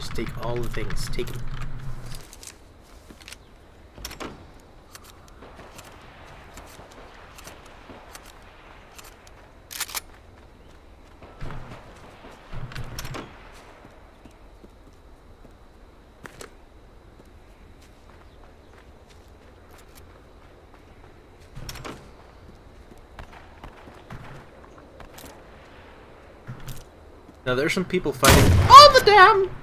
Just take all the things. Take them. Now there's some people fighting on the dam!